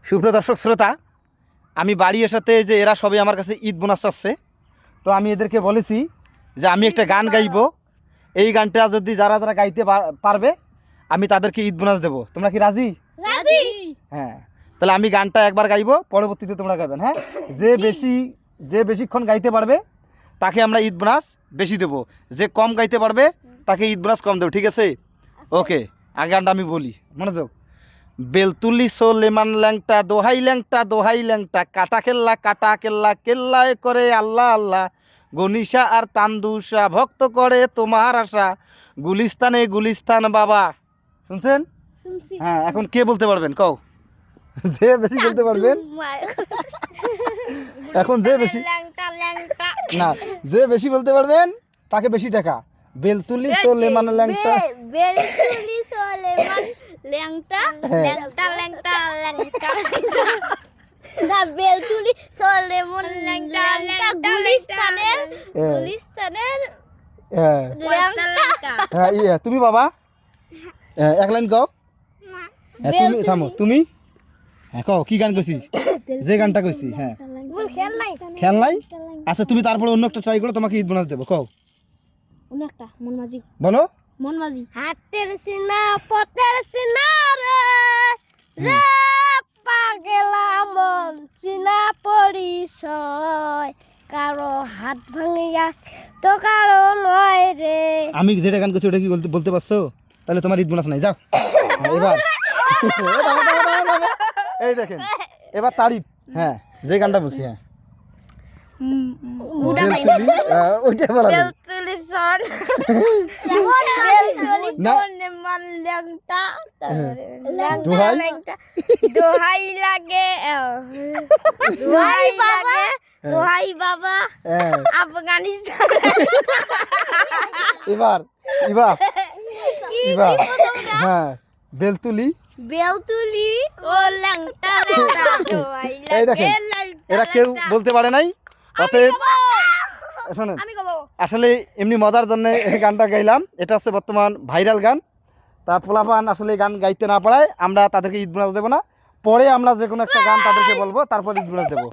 সুপ্রিয় দর্শক শ্রোতা, আমি বাড়ি আসাতে যে এরা সবাই আমার কাছে ঈদ বোনাস চাচ্ছে, তো আমি এদেরকে বলেছি যে আমি একটা গান গাইব, এই গানটা যদি যারা যারা গাইতে পারবে আমি তাদেরকে ঈদ বোনাস দেবো। তোমরা কি রাজি? রাজি। হ্যাঁ, তাহলে আমি গানটা একবার গাইবো, পরবর্তীতে তোমরা গাইবেন। হ্যাঁ, যে বেশিক্ষণ গাইতে পারবে তাকে আমরা ঈদ বোনাস বেশি দেবো, যে কম গাইতে পারবে তাকে ঈদ বোনাস কম দেবো, ঠিক আছে? ওকে, আগে গানটা আমি বলি, মনোযোগ। বেলতুলি সোলেমান ল্যাংটা দোহাই ল্যাংটা কাটা কেল্লা কেল্লায় করে আল্লাহ আল্লাহ, গনিশা আর তান্দুসা ভক্ত করে তোমার আশা, গুলিস্তান বাবা। শুনছেন? হ্যাঁ, এখন কে বলতে পারবেন কও? যে বেশি বলতে পারবেন। এখন যে বেশি না, যে বেশি বলতে পারবেন তাকে বেশি টাকা। বেলতুলি সোলেমান ল্যাংটা তুমি বাবা এক লাইন কও। তুমি থামো, তুমি হ্যাঁ কও কি গান কইছিস? যে গানটা কইছি। হ্যাঁ, খেলনাই। আচ্ছা, তুমি তারপরে অন্য একটা ট্রাই করো, তোমাকে ঈদ বোনাস দেবো। কও বলো। হাতের সিনা পথের সিনা রে পাগলা মন সিনা পরিচয়, কারো হাত ভাঙিয়া তো কারো নয় রে। আমি যেটা গান করছি ওটা কি বলতে পারছো? তাহলে তোমার ঈদ বোনাস নাই, যাও। এবার এই দেখেন, এবার তারিফ। হ্যাঁ, যে গানটা বলছি। হ্যাঁ, ওইটা বলা যাবে। দোহাই লাগে দোহাই বাবা আফগানিস্তান। এবার হ্যাঁ, বেলতুলি ও ল্যাংটা দোহাই এই দেখেন, এরা কেউ বলতে পারে নাই। অতএব শোনেন, আসলে এমনি মজার জন্য এই গানটা গাইলাম। এটা হচ্ছে বর্তমান ভাইরাল গান। তা পোলাপান আসলে গান গাইতে না পারায় আমরা তাদেরকে ঈদ বোনাস দেবো না, পরে আমরা যে কোনো একটা গান তাদেরকে বলবো, তারপর ঈদ বোনাস দেবো।